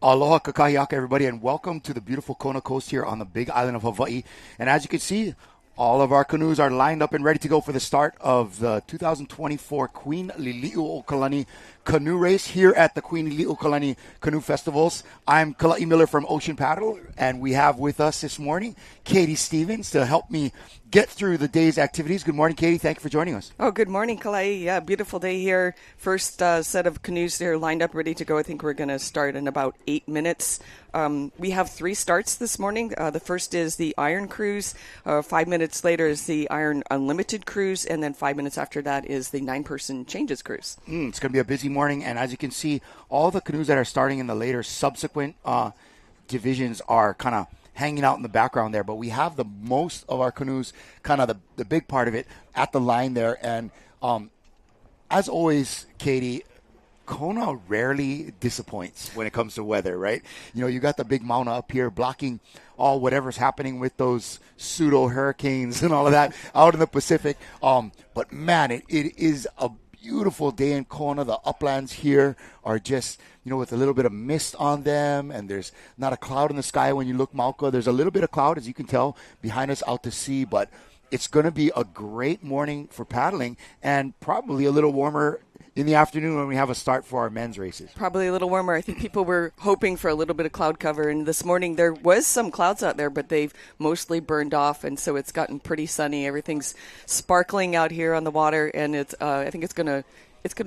Aloha kakahiaka, everybody, and welcome to the beautiful Kona Coast here on the big island of Hawaii. And as you can see, all of our canoes are lined up and ready to go for the start of the 2024 Queen Lili'uokalani Canoe Race here at the Queen Lili'uokalani Canoe Festivals. I'm Kala'i Miller from Ocean Paddle, and we have with us this morning Katie Stevens to help me get through the day's activities. Good morning, Katie. Thank you for joining us. Oh, good morning, Kala'i. Yeah, beautiful day here. First set of canoes there lined up, ready to go. I think we're going to start in about 8 minutes. We have 3 starts this morning. The first is the Iron Cruise. 5 minutes later is the Iron Unlimited Cruise. And then 5 minutes after that is the 9-person Changes Cruise. It's going to be a busy morning. And as you can see, all the canoes that are starting in the later subsequent divisions are kind of hanging out in the background there. But we have the most of our canoes, kind of the big part of it, at the line there. And as always, Katie, Kona rarely disappoints when it comes to weather, right? You know, you got the big Mauna up here blocking all whatever's happening with those pseudo hurricanes and all of that out in the Pacific. But man, it is a beautiful day in Kona. The uplands here are just, you know, with a little bit of mist on them, and there's not a cloud in the sky when you look Mauka. There's a little bit of cloud, as you can tell, behind us out to sea, but it's going to be a great morning for paddling and probably a little warmer in the afternoon when we have a start for our men's races. Probably a little warmer. I think people were hoping for a little bit of cloud cover, and this morning there was some clouds out there, but they've mostly burned off, and so it's gotten pretty sunny. Everything's sparkling out here on the water, and it's I think it's going to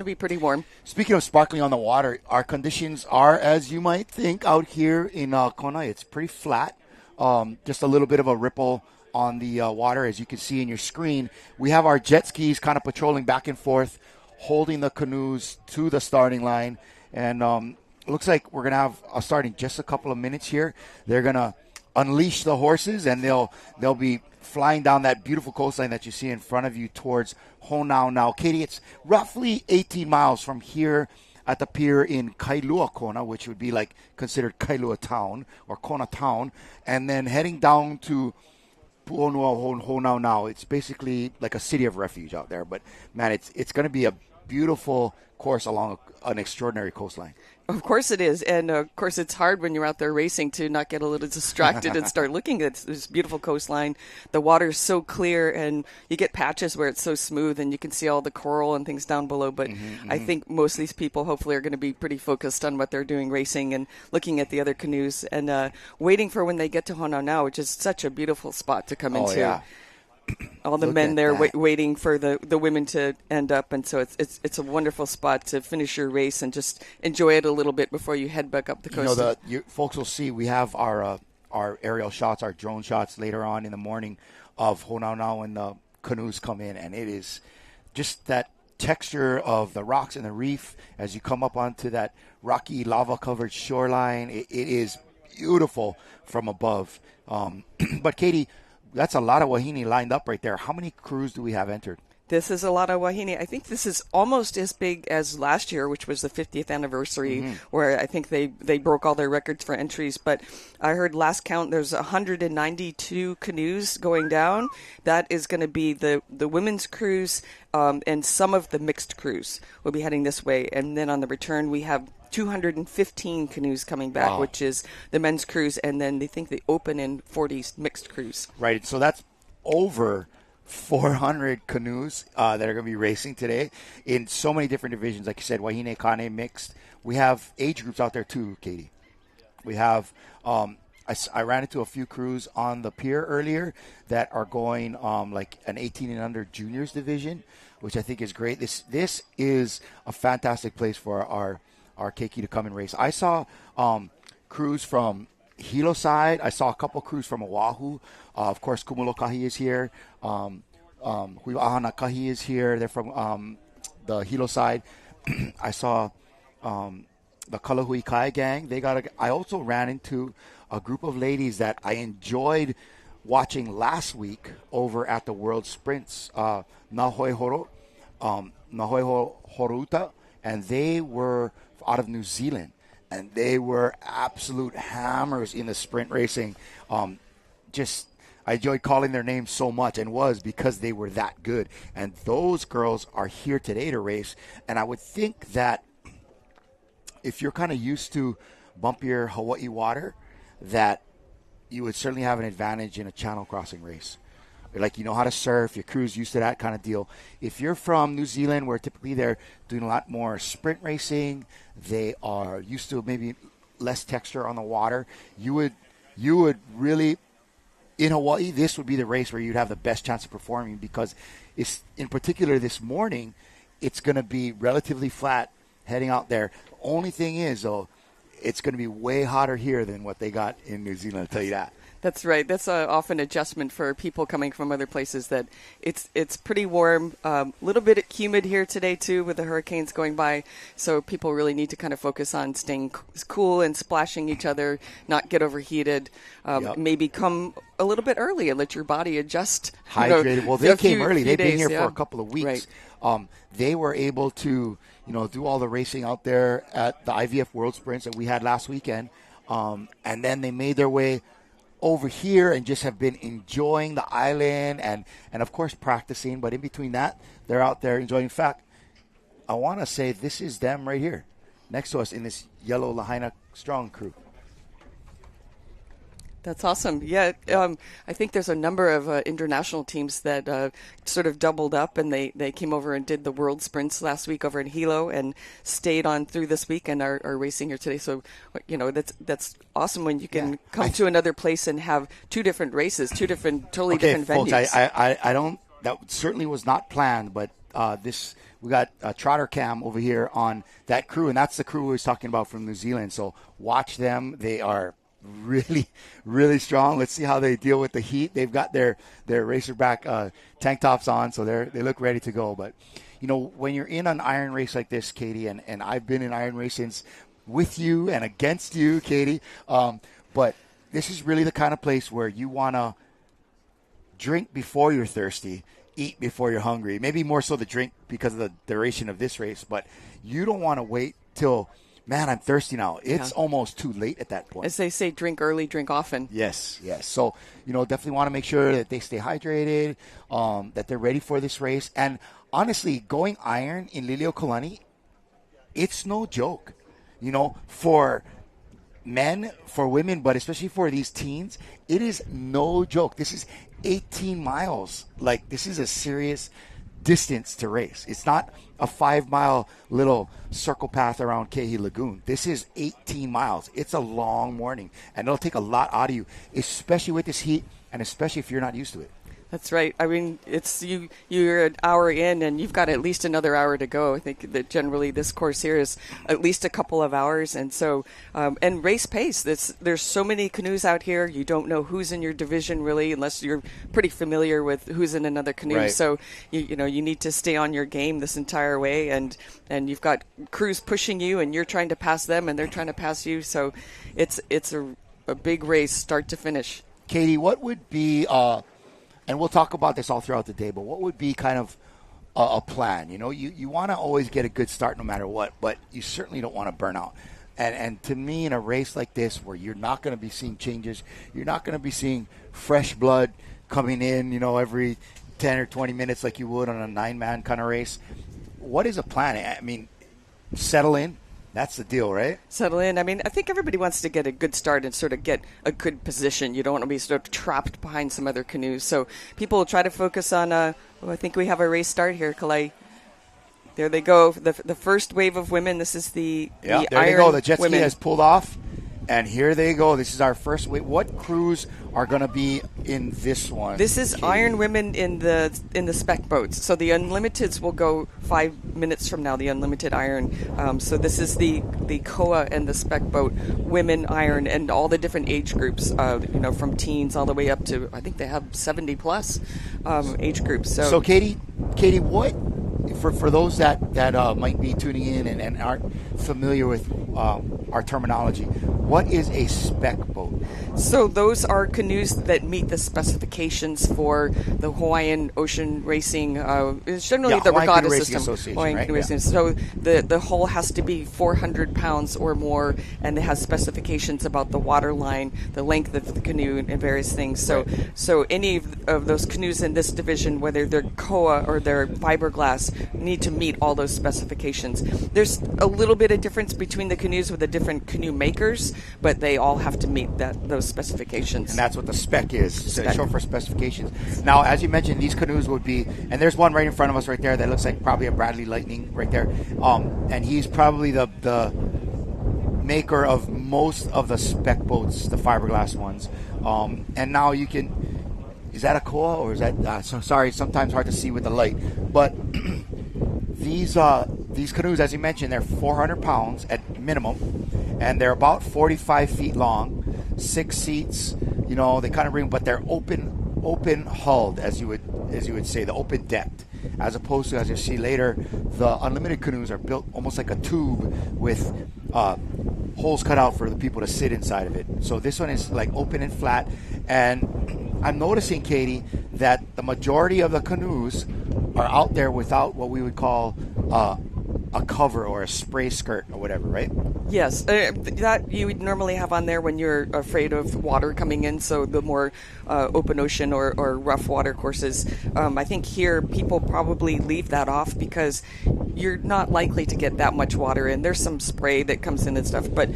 be pretty warm. Speaking of sparkling on the water, our conditions are, as you might think, out here in Kona. It's pretty flat, just a little bit of a ripple on the water, as you can see in your screen. We have our jet skis kind of patrolling back and forth, holding the canoes to the starting line. And it looks like we're going to have a start in just a couple of minutes here. They're going to unleash the horses, and they'll be flying down that beautiful coastline that you see in front of you towards Honau. Now, Katie, it's roughly 18 miles from here at the pier in Kailua, Kona, which would be like considered Kailua town or Kona town, and then heading down to Pu'onua Honau. Now it's basically like a city of refuge out there, but man, it's going to be a beautiful course along an extraordinary coastline. Of course it is, and of course it's hard when you're out there racing to not get a little distracted and start looking at this beautiful coastline. The water is so clear, and you get patches where it's so smooth, and you can see all the coral and things down below. But I think most of these people hopefully are going to be pretty focused on what they're doing racing and looking at the other canoes and waiting for when they get to Honau, which is such a beautiful spot to come into. Yeah. All the men there waiting for the women to end up, and so it's a wonderful spot to finish your race and just enjoy it a little bit before you head back up the coast. You know, folks will see we have our aerial shots, our drone shots later on in the morning of Honau when the canoes come in, and it is just that texture of the rocks and the reef as you come up onto that rocky lava-covered shoreline. It is beautiful from above. But Katie, that's a lot of wahine lined up right there. How many crews do we have entered? This is a lot of wahine. I think this is almost as big as last year, which was the 50th anniversary, where I think they broke all their records for entries. But I heard last count, there's 192 canoes going down. That is going to be the women's cruise, and some of the mixed crews will be heading this way. And then on the return, we have 215 canoes coming back, which is the men's cruise, and then they think the open and 40s mixed cruise. Right, so that's over 400 canoes that are going to be racing today in so many different divisions. Like you said, wahine, kane, mixed. We have age groups out there too, Katie. We have, I ran into a few crews on the pier earlier that are going like an 18 and under juniors division, which I think is great. This is a fantastic place for our keiki to come and race. I saw crews from Hilo side. I saw a couple crews from Oahu. Of course, Kumulokahi is here. Hui'ahanakahi is here. They're from the Hilo side. I saw the Kalahui Kai gang. I also ran into a group of ladies that I enjoyed watching last week over at the World Sprints, Nahoe Horuta, and they were out of New Zealand, and they were absolute hammers in the sprint racing. I enjoyed calling their names so much, and was because they were that good. And those girls are here today to race, and I would think that if you're kind of used to bumpier Hawaii water, that you would certainly have an advantage in a channel crossing race. Like, you know how to surf, your crew's used to that kind of deal. If you're from New Zealand, where typically they're doing a lot more sprint racing, they are used to maybe less texture on the water, you would really, in Hawaii, this would be the race where you'd have the best chance of performing, because it's, in particular this morning, it's going to be relatively flat heading out there. The only thing is, though, it's going to be way hotter here than what they got in New Zealand, I'll tell you that. That's right. That's often an adjustment for people coming from other places, that it's pretty warm, a little bit humid here today too, with the hurricanes going by. So people really need to kind of focus on staying cool and splashing each other, not get overheated. Maybe come a little bit early and let your body adjust. Hydrated. Well, they came early. They've been here yeah. for a couple of weeks. Right. They were able to, do all the racing out there at the IVF World Sprints that we had last weekend. And then they made their way over here and just have been enjoying the island and of course practicing. But in between that, they're out there enjoying. In fact, I want to say this is them right here next to us in this yellow Lahaina Strong crew. That's awesome. Yeah, I think there's a number of international teams that sort of doubled up, and they came over and did the World Sprints last week over in Hilo and stayed on through this week and are racing here today. So, that's awesome when you can come to another place and have two different races, two different, totally different folks, venues. I don't, that certainly was not planned, but we got Trotter Cam over here on that crew, and that's the crew we was talking about from New Zealand. So watch them. They are really, really strong. Let's see how they deal with the heat. They've got their racerback tank tops on, so they look ready to go. But, when you're in an iron race like this, Katie, and I've been in iron races with you and against you, Katie, but this is really the kind of place where you want to drink before you're thirsty, eat before you're hungry. Maybe more so the drink because of the duration of this race, but you don't want to wait till, man, I'm thirsty now. It's almost too late at that point. As they say, drink early, drink often. Yes. So, definitely want to make sure that they stay hydrated, that they're ready for this race. And honestly, going iron in Lili'uokalani, it's no joke. For men, for women, but especially for these teens, it is no joke. This is 18 miles. Like, this is a serious distance to race. It's not a 5-mile little circle path around Kehi Lagoon. This is 18 miles. It's a long morning, and it'll take a lot out of you, especially with this heat, and especially if you're not used to it. That's right. I mean, it's you're an hour in, and you've got at least another hour to go. I think that generally this course here is at least a couple of hours, and so and race pace. There's so many canoes out here. You don't know who's in your division really, unless you're pretty familiar with who's in another canoe. Right. So you need to stay on your game this entire way, and you've got crews pushing you, and you're trying to pass them, and they're trying to pass you. So it's a big race, start to finish. Katie, what would be and we'll talk about this all throughout the day, but what would be kind of a plan? You want to always get a good start no matter what, but you certainly don't want to burn out. And to me, in a race like this where you're not going to be seeing changes, you're not going to be seeing fresh blood coming in, every 10 or 20 minutes like you would on a 9-man kind of race. What is a plan? I mean, settle in. That's the deal, right? Settle in. I mean, I think everybody wants to get a good start and sort of get a good position. You don't want to be sort of trapped behind some other canoes. So people will try to focus on, I think we have a race start here, Kalai. There they go. The first wave of women. This is the there iron they go. The jet ski women. has pulled off. And here they go. This is our first wave. What crews are going to be in this one? This is iron women in the spec boats. So the unlimiteds will go 5 minutes from now. The unlimited iron. So this is the Koa and the spec boat women iron and all the different age groups. From teens all the way up to I think they have 70 plus age groups. So Katie, what for those that might be tuning in and aren't familiar with our terminology? what is a spec boat? So those are canoes that meet the specifications for the Hawaiian Ocean Racing. It's generally the Hawaiian regatta Canoe Racing system. Association, Hawaiian right? Canoe Racing. So the hull has to be 400 pounds or more, and it has specifications about the water line, the length of the canoe, and various things. So so any of those canoes in this division, whether they're koa or they're fiberglass, need to meet all those specifications. There's a little bit of difference between the canoes with the different canoe makers, but they all have to meet those specifications. And that's what the spec is. So it's short for specifications. Now, as you mentioned, these canoes would be, and there's one right in front of us right there that looks like probably a Bradley Lightning right there. And he's probably the maker of most of the spec boats, the fiberglass ones. And now you can, is that a koa or is that, sorry, sometimes hard to see with the light. But these canoes, as you mentioned, they're 400 pounds at minimum, and they're about 45 feet long, 6 seats. You know, they kind of bring, but they're open hulled, as you would say, the open decked, as opposed to, as you see later, the unlimited canoes are built almost like a tube with holes cut out for the people to sit inside of it. So this one is like open and flat, and I'm noticing, Katie, that the majority of the canoes are out there without what we would call a cover or a spray skirt or whatever, right? Yes, that you would normally have on there when you're afraid of water coming in, so the more open ocean or rough water courses. I think here people probably leave that off because you're not likely to get that much water in. There's some spray that comes in and stuff, but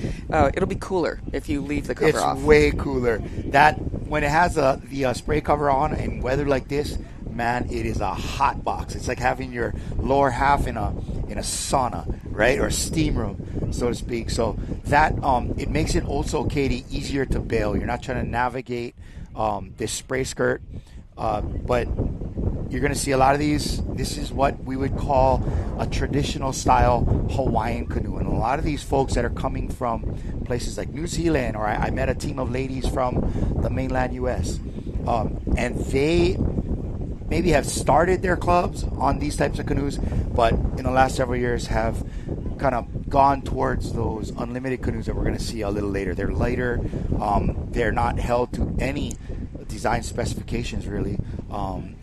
it'll be cooler if you leave the cover off. It's way cooler. That when it has the spray cover on in weather like this, man, it is a hot box. It's like having your lower half in a sauna, right, or a steam room, so to speak. So that it makes it also, Katie, easier to bail. You're not trying to navigate this spray skirt, but you're going to see a lot of these. This is what we would call a traditional style Hawaiian canoe, and a lot of these folks that are coming from places like New Zealand, or I met a team of ladies from the mainland U.S., and they maybe have started their clubs on these types of canoes, but in the last several years have kind of gone towards those unlimited canoes that we're going to see a little later. They're lighter. They're not held to any design specifications, really,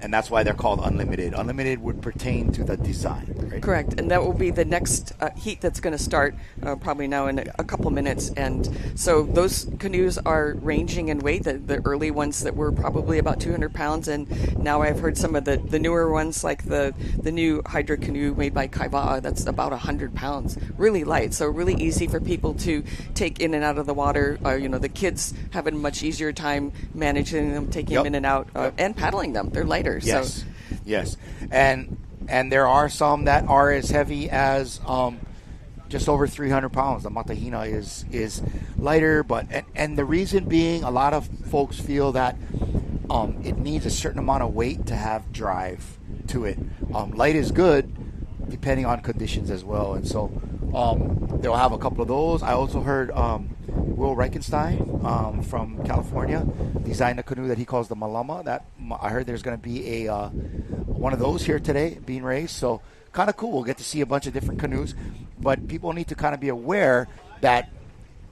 and that's why they're called unlimited. Unlimited would pertain to the design, right? Correct, and that will be the next heat that's going to start probably now in a couple minutes. And so those canoes are ranging in weight. The early ones that were probably about 200 pounds, and now I've heard some of the newer ones, like the new Hydra canoe made by Kaiwa'a, that's about 100 pounds. Really light, so really easy for people to take in and out of the water. The kids have a much easier time managing them, taking them in and out, and paddling them. They're lighter. Yes, so. Yes, and there are some that are as heavy as just over 300 pounds. The Matahina is lighter, but and the reason being, a lot of folks feel that it needs a certain amount of weight to have drive to it. Light is good, depending on conditions as well, and so they'll have a couple of those. I also heard Will Reichenstein from California designed a canoe that he calls the Malama. That I heard there's going to be a one of those here today being raced. So kind of cool. We'll get to see a bunch of different canoes, but people need to kind of be aware that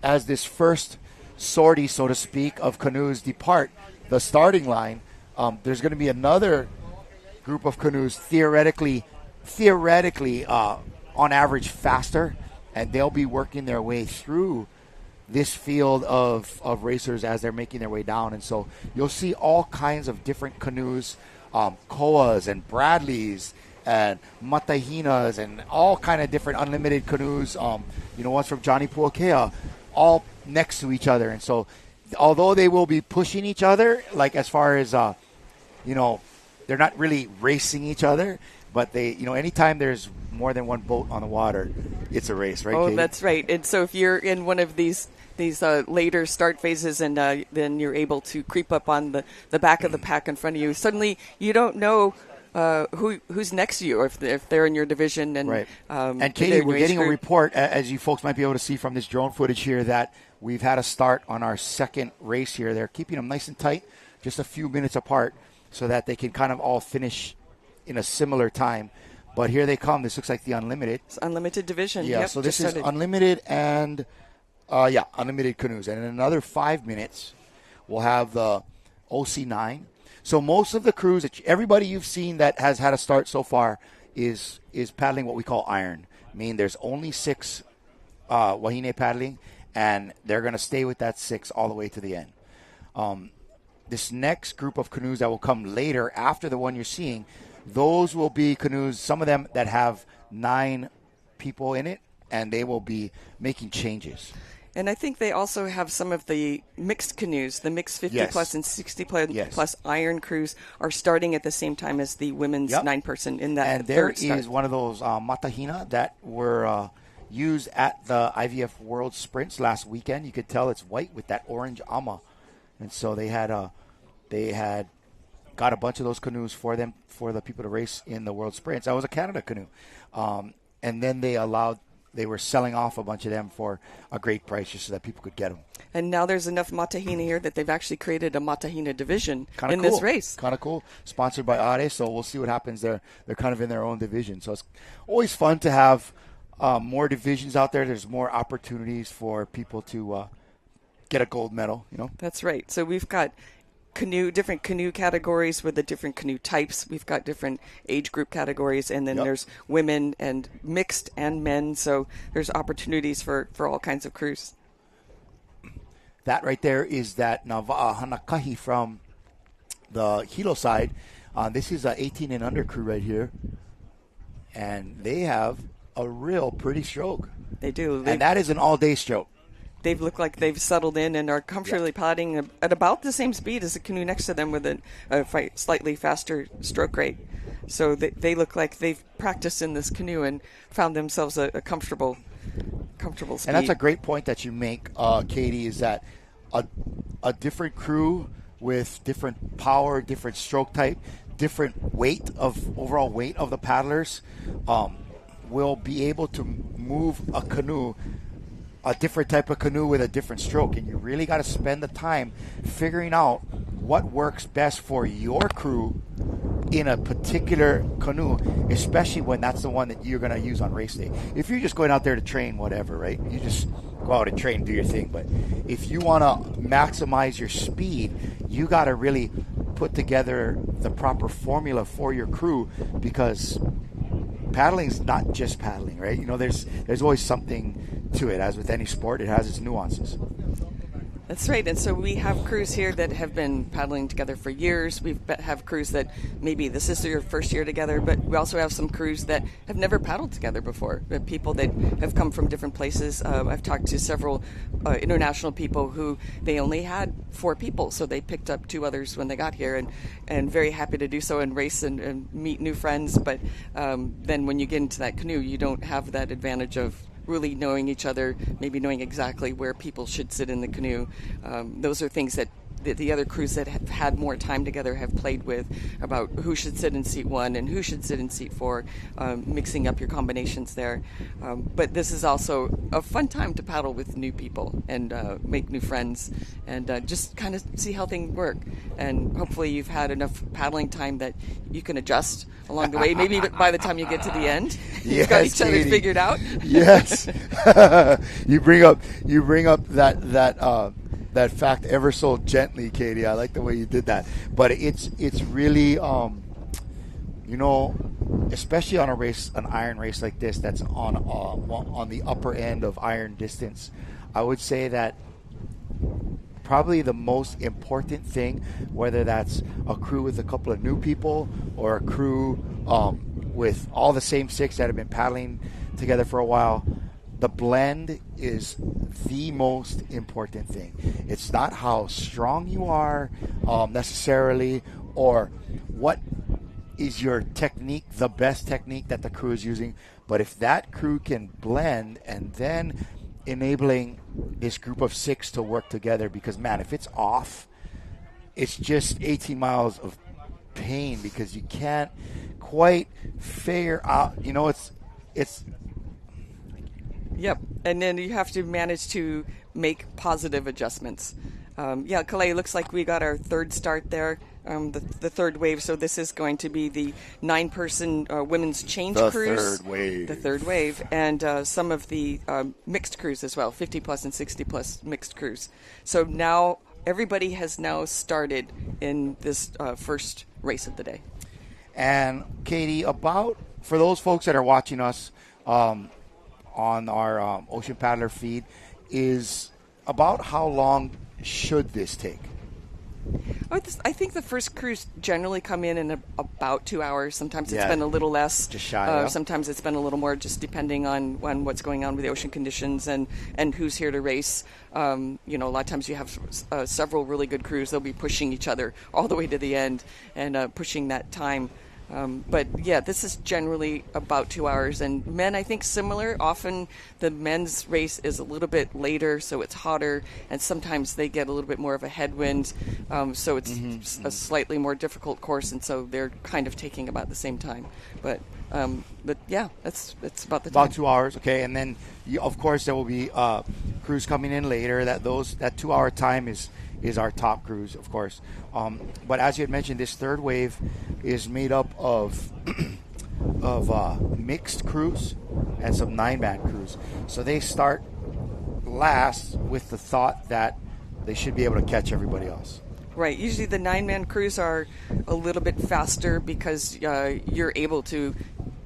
as this first sortie, so to speak, of canoes depart the starting line, there's going to be another group of canoes theoretically on average faster, and they'll be working their way through this field of racers as they're making their way down. And so you'll see all kinds of different canoes, koas and Bradleys and Matahinas and all kind of different unlimited canoes, ones from Johnny Puakea, all next to each other. And so although they will be pushing each other, like as far as, they're not really racing each other, but they, anytime there's more than one boat on the water, it's a race, right, Katie? That's right. And so if you're in one of these later start phases, and then you're able to creep up on the back of the pack in front of you, suddenly you don't know who's next to you, or if they're in your division. And right. And Katie, we're getting a report, as you folks might be able to see from this drone footage here, that we've had a start on our second race here. They're keeping them nice and tight, just a few minutes apart, so that they can kind of all finish in a similar time. But here they come. This looks like the unlimited. It's unlimited division. Yeah, yep, so this is unlimited and Yeah, unlimited canoes. And in another 5 minutes, we'll have the OC9. So most of the crews, everybody you've seen that has had a start so far is paddling what we call iron. I mean, there's only 6 wahine paddling, and they're going to stay with that 6 all the way to the end. This next group of canoes that will come later after the one you're seeing, those will be canoes, some of them that have 9 people in it, and they will be making changes. And I think they also have some of the mixed canoes, the mixed 50 plus and 60 plus iron crews are starting at the same time as the women's 9-person in that. And there is one of those matahina that were used at the IVF World Sprints last weekend. You could tell it's white with that orange ama. And so they had got a bunch of those canoes for them, for the people to race in the World Sprints. That was a Canada canoe. And then they were selling off a bunch of them for a great price just so that people could get them. And now there's enough matahina here that they've actually created a matahina division this race. Kind of cool. Sponsored by Are, so we'll see what happens there. They're kind of in their own division. So it's always fun to have more divisions out there. There's more opportunities for people to get a gold medal, you know? That's right. So we've got different canoe categories with the different canoe types. We've got different age group categories, and then there's women and mixed and men. So there's opportunities for all kinds of crews. That right there is that Nava'a Hanakahi from the Hilo side. This is a 18 and under crew right here, and they have a real pretty stroke. They do, and that is an all-day stroke. They've looked like they've settled in and are comfortably paddling at about the same speed as the canoe next to them with a slightly faster stroke rate. So they look like they've practiced in this canoe and found themselves a comfortable speed. And that's a great point that you make, Katie, is that a different crew with different power, different stroke type, different overall weight of the paddlers will be able to move a different type of canoe with a different stroke. And you really got to spend the time figuring out what works best for your crew in a particular canoe, especially when that's the one that you're going to use on race day. If you're just going out there to train, whatever, right? You just go out and train, do your thing. But if you want to maximize your speed, you got to really put together the proper formula for your crew, because paddling is not just paddling, right? You know, there's always something to it. As with any sport, it has its nuances. That's right. And so we have crews here that have been paddling together for years. We have crews that maybe this is their first year together, but we also have some crews that have never paddled together before. People that have come from different places. I've talked to several international people who they only had 4 people, so they picked up 2 others when they got here, and very happy to do so and race and meet new friends. But then when you get into that canoe, you don't have that advantage of really knowing each other, maybe knowing exactly where people should sit in the canoe. Those are things that the other crews that have had more time together have played with, about who should sit in seat 1 and who should sit in seat 4, mixing up your combinations there. But this is also a fun time to paddle with new people and make new friends and just kind of see how things work. And hopefully you've had enough paddling time that you can adjust along the way. Maybe by the time you get to the end, you've got each other figured out. Yes. You bring up that fact ever so gently, Katie. I like the way you did that. But it's really, you know, especially on an iron race like this that's on the upper end of iron distance, I would say that probably the most important thing, whether that's a crew with a couple of new people or a crew with all the same 6 that have been paddling together for a while, the blend is the most important thing. It's not how strong you are necessarily, or what is your technique, the best technique that the crew is using. But if that crew can blend, and then enabling this group of 6 to work together, because, man, if it's off, it's just 18 miles of pain, because you can't quite figure out, you know, it's Yep, and then you have to manage to make positive adjustments. Calais, looks like we got our 3rd start there. the third wave. So this is going to be the 9-person women's change The cruise. third wave. The third wave. And some of the mixed crews as well, 50-plus and 60-plus mixed crews. So now everybody has now started in this first race of the day. And Katie, for those folks that are watching us on our Ocean Paddler feed, is about how long should this take? I think the first cruise generally come in about 2 hours. Sometimes it's Yeah. been a little less. Just shy, yeah. Sometimes it's been a little more, just depending on what's going on with the ocean conditions and who's here to race. A lot of times you have several really good crews. They'll be pushing each other all the way to the end and pushing that time. But yeah, this is generally about 2 hours. And men, I think, similar. Often the men's race is a little bit later, so it's hotter, and sometimes they get a little bit more of a headwind. So it's a slightly more difficult course, and so they're kind of taking about the same time. But yeah, it's about the time. About 2 hours, okay. And then, of course, there will be crews coming in later. That 2 hour time is our top cruise, of course. But as you had mentioned, this third wave is made up of mixed crews and some 9-man crews. So they start last with the thought that they should be able to catch everybody else. Right. Usually the 9-man crews are a little bit faster because you're able to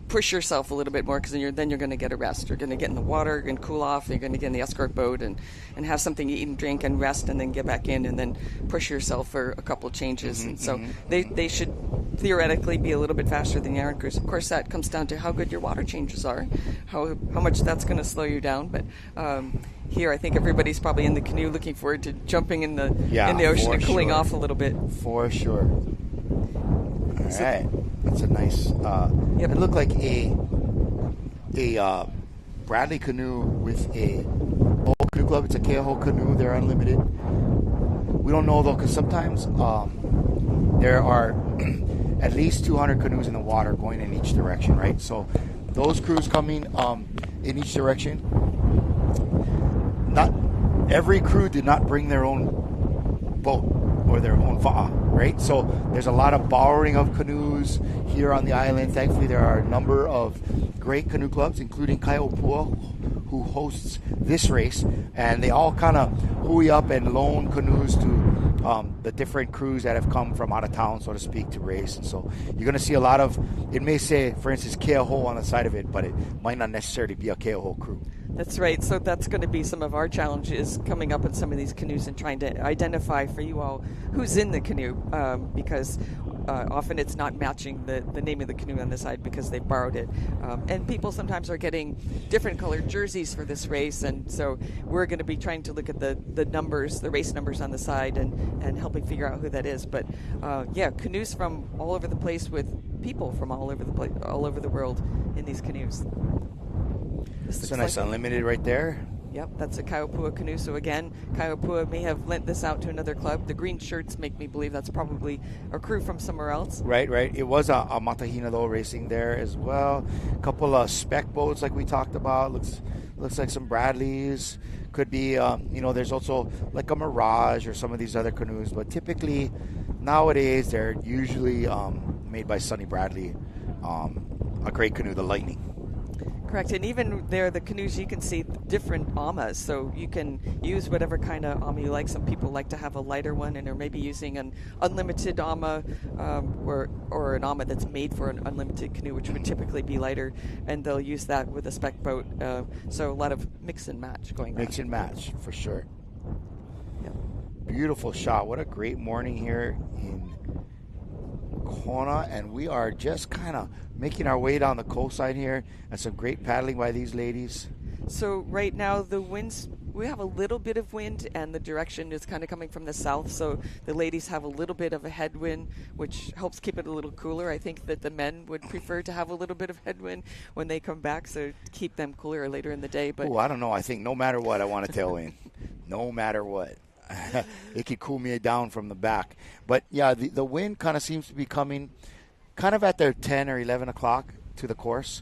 push yourself a little bit more, because then you're going to get a rest. You're going to get in the water and cool off. You're going to get in the escort boat and have something to eat and drink and rest, and then get back in and then push yourself for a couple of changes. And so they should theoretically be a little bit faster than the iron crews. Of course, that comes down to how good your water changes are, how much that's going to slow you down. But here, I think everybody's probably in the canoe looking forward to jumping in the ocean and cooling off a little bit. For sure. All right. That's a nice. It looked like a Bradley canoe with a canoe club. It's a Keoho canoe. They're unlimited. We don't know though, because sometimes there are at least 200 canoes in the water going in each direction, right? So those crews coming in each direction. Not every crew did not bring their own boat or their own va'a, right? So there's a lot of borrowing of canoes here on the island. Thankfully, there are a number of great canoe clubs, including Kaiopua, who hosts this race, and they all kind of hooey up and loan canoes to the different crews that have come from out of town, so to speak, to race. And so you're going to see a lot of, it may say, for instance, Keoho on the side of it, but it might not necessarily be a Keoho crew. That's right. So that's going to be some of our challenges coming up in some of these canoes and trying to identify for you all who's in the canoe, because often it's not matching the name of the canoe on the side because they borrowed it. And people sometimes are getting different colored jerseys for this race, and so we're going to be trying to look at the numbers, the race numbers on the side, and helping figure out who that is. But canoes from all over the place with people from all over the world in these canoes. It's a nice unlimited right there. Yep, that's a Kaiopua canoe. So again, Kaiopua may have lent this out to another club. The green shirts make me believe that's probably a crew from somewhere else. Right. It was a Matahina, though, racing there as well. A couple of spec boats like we talked about. Looks like some Bradleys. Could be, there's also like a Mirage or some of these other canoes. But typically, nowadays, they're usually made by Sonny Bradley. A great canoe, the Lightning. Correct, and even there, the canoes, you can see different amas, so you can use whatever kind of ama you like. Some people like to have a lighter one, and are maybe using an unlimited ama or an ama that's made for an unlimited canoe, which would typically be lighter, and they'll use that with a spec boat. So a lot of mix and match going on. Mix and match, for sure. Yep. Beautiful shot. What a great morning here in Kona, and we are just kind of making our way down the coastline here, and some great paddling by these ladies. So right now the winds, we have a little bit of wind, and the direction is kind of coming from the south, so the ladies have a little bit of a headwind, which helps keep it a little cooler. I think that the men would prefer to have a little bit of headwind when they come back, so to keep them cooler later in the day. But I don't know. I think no matter what, I want a tailwind. No matter what. It could cool me down from the back. But yeah, the wind kind of seems to be coming kind of at their 10 or 11 o'clock to the course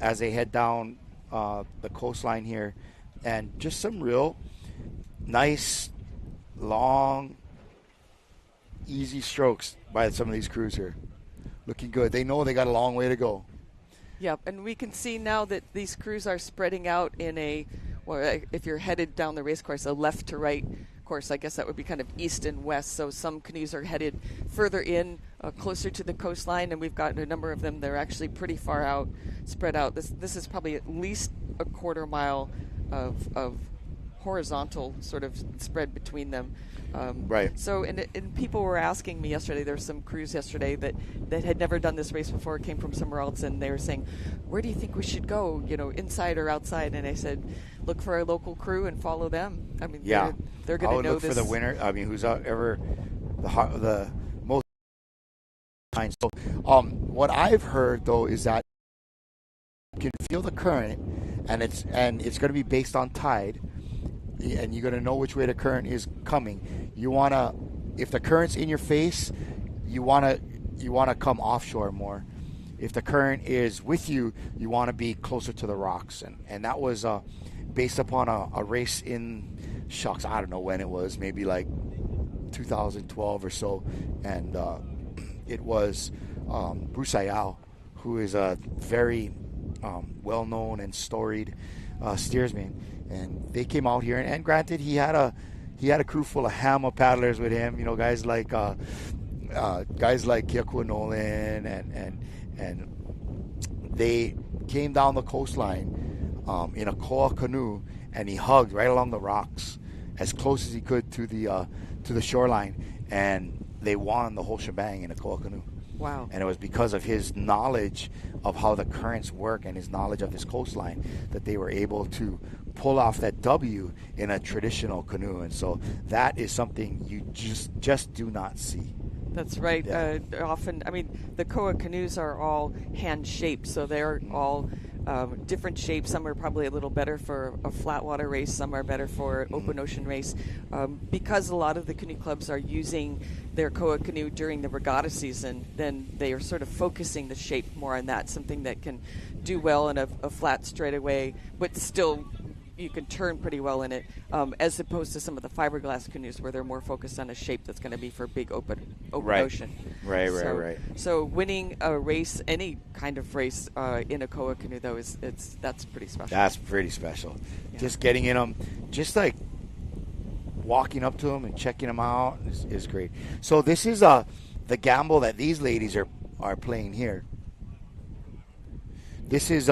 as they head down the coastline here. And just some real nice, long easy strokes by some of these crews here. Looking good. They know they got a long way to go. Yep, and we can see now that these crews are spreading out in if you're headed down the race course, a left to right course. I guess that would be kind of east and west. So some canoes are headed further in, closer to the coastline, and we've got a number of them. They're actually pretty far out, spread out. This is probably at least a quarter mile of horizontal sort of spread between them. Right. So, and people were asking me yesterday, there were some crews yesterday that had never done this race before, came from somewhere else, and they were saying, where do you think we should go, inside or outside? And I said, look for our local crew and follow them. I mean, yeah, they're going to know look this. for the winner. I mean, who's ever the most time. So, what I've heard, though, is that you can feel the current, and it's going to be based on tide, and you're going to know which way the current is coming. You want to, if the current's in your face, you want to come offshore more. If the current is with you, you want to be closer to the rocks. And that was based upon a race in, shucks, I don't know when it was, maybe like 2012 or so. And it was Bruce Ayau, who is a very well-known and storied steersman. And they came out here, and granted, he had a crew full of hammer paddlers with him. Guys like Kyaku Nolan, and they came down the coastline in a koa canoe, and he hugged right along the rocks as close as he could to the shoreline, and they won the whole shebang in a koa canoe. Wow. And it was because of his knowledge of how the currents work and his knowledge of this coastline that they were able to pull off that W in a traditional canoe. And so that is something you just do not see. That's right. Yeah. Often, I mean, the koa canoes are all hand-shaped, so they're all different shapes. Some are probably a little better for a flat water race. Some are better for an open ocean race. Because a lot of the canoe clubs are using their koa canoe during the regatta season, then they are sort of focusing the shape more on that, something that can do well in a flat straightaway, but still you can turn pretty well in it, as opposed to some of the fiberglass canoes where they're more focused on a shape that's going to be for big open Right. ocean. Right. So winning a race, any kind of race in a koa canoe, though, that's pretty special. That's pretty special. Yeah. Just getting in them, just like walking up to them and checking them out is great. So this is the gamble that these ladies are playing here. This is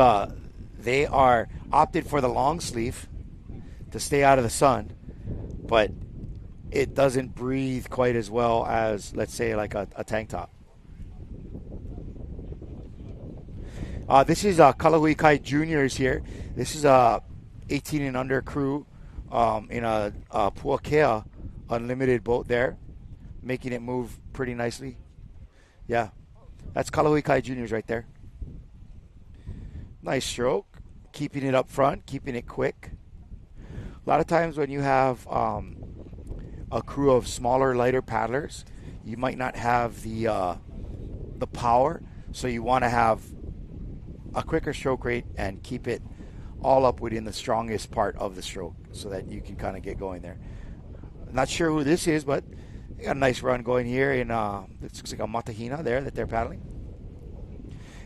they are opted for the long sleeve to stay out of the sun, but it doesn't breathe quite as well as, let's say, like a tank top. This is Kalahui Kai Juniors here. This is a 18 and under crew in a Puakea unlimited boat there, making it move pretty nicely. Yeah, that's Kalahui Kai Juniors right there. Nice stroke, keeping it up front, keeping it quick. A lot of times when you have a crew of smaller, lighter paddlers, you might not have the power, so you want to have a quicker stroke rate and keep it all up within the strongest part of the stroke so that you can kind of get going there. Not sure who this is, but they got a nice run going here in it looks like a Matahina there that they're paddling.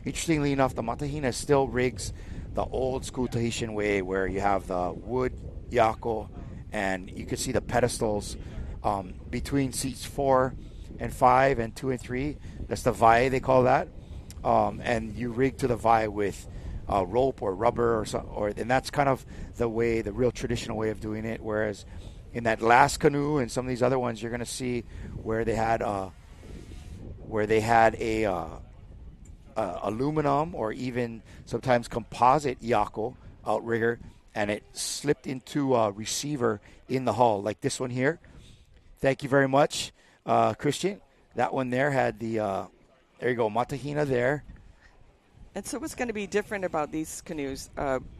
Interestingly enough, the Matahina still rigs the old school Tahitian way where you have the wood yako, and you can see the pedestals between seats 4 and 5 and 2 and 3. That's the vai, they call that. And you rig to the vai with rope or rubber and that's kind of the real traditional way of doing it. Whereas in that last canoe and some of these other ones, you're going to see where they had a aluminum or even sometimes composite yako outrigger, and it slipped into a receiver in the hull, like this one here. Thank you very much, Christian. That one there had the there you go, Matahina there. And so what's going to be different about these canoes,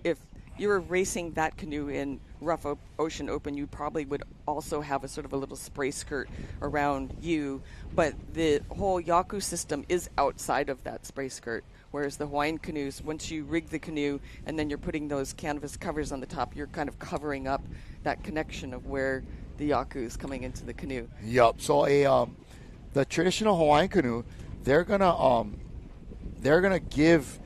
if you were racing that canoe in rough ocean open, you probably would also have a sort of a little spray skirt around you, but the whole yaku system is outside of that spray skirt, whereas the Hawaiian canoes, once you rig the canoe and then you're putting those canvas covers on the top, you're kind of covering up that connection of where the yaku is coming into the canoe. Yup. So the traditional Hawaiian canoe, they're gonna give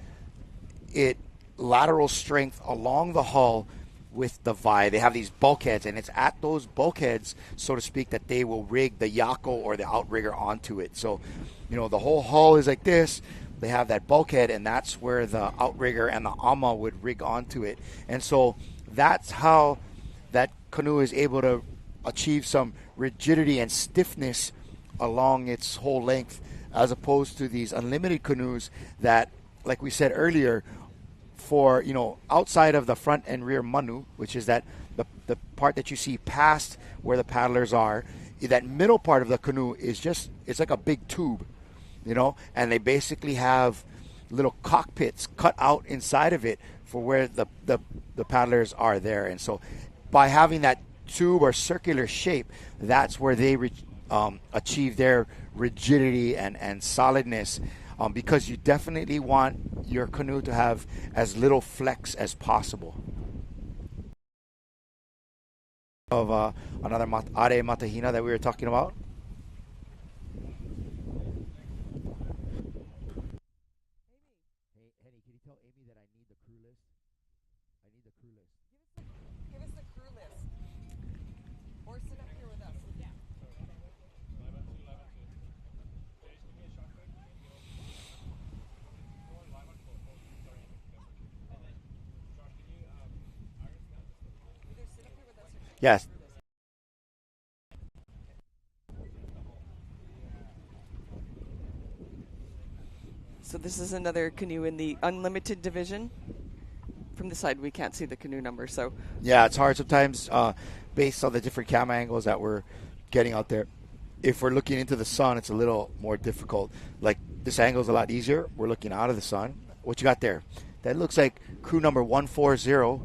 it lateral strength along the hull with the vai. They have these bulkheads, and it's at those bulkheads, so to speak, that they will rig the yako or the outrigger onto it. So, the whole hull is like this. They have that bulkhead, and that's where the outrigger and the ama would rig onto it. And so that's how that canoe is able to achieve some rigidity and stiffness along its whole length, as opposed to these unlimited canoes that, like we said earlier, for outside of the front and rear manu, which is that the part that you see past where the paddlers are, that middle part of the canoe is it's like a big tube, and they basically have little cockpits cut out inside of it for where the paddlers are there. And so by having that tube or circular shape, that's where they achieve their rigidity and solidness, because you definitely want your canoe to have as little flex as possible. Of another are matahina that we were talking about. Henny, can you tell Amy that I need the crew list? I need the crew list. Give us the crew list. Or sit up here with us. Yeah. Yes. So this is another canoe in the unlimited division. From the side, we can't see the canoe number, so. Yeah, it's hard sometimes based on the different camera angles that we're getting out there. If we're looking into the sun, it's a little more difficult. Like, this angle is a lot easier. We're looking out of the sun. What you got there? That looks like crew number 140.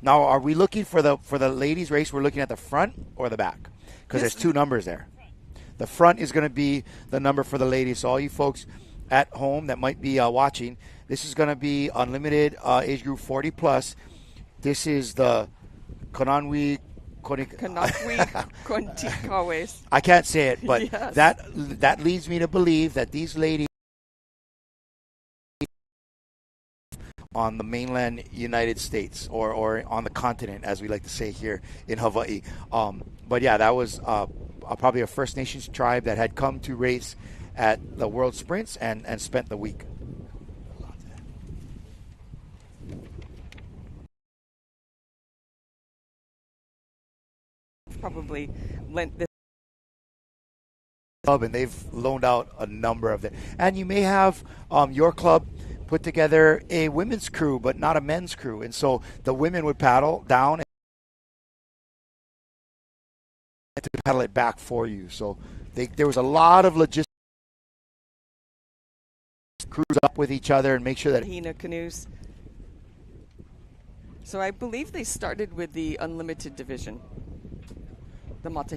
Now, are we looking for the ladies' race? We're looking at the front or the back? Because there's two numbers there. The front is going to be the number for the ladies. So all you folks at home that might be watching, this is going to be unlimited age group 40 plus. This is the Konanwi Kontikaways. I can't say it, but yes. that leads me to believe that these ladies on the mainland United States or on the continent, as we like to say here in Hawaii. But yeah, that was probably a First Nations tribe that had come to race at the World Sprints and spent the week. Probably lent this. And they've loaned out a number of them. And you may have your club put together a women's crew, but not a men's crew. And so the women would paddle down and to paddle it back for you. So there was a lot of logistics. Cruise up with each other and make sure that Hina canoes. So I believe they started with the unlimited division. The Mata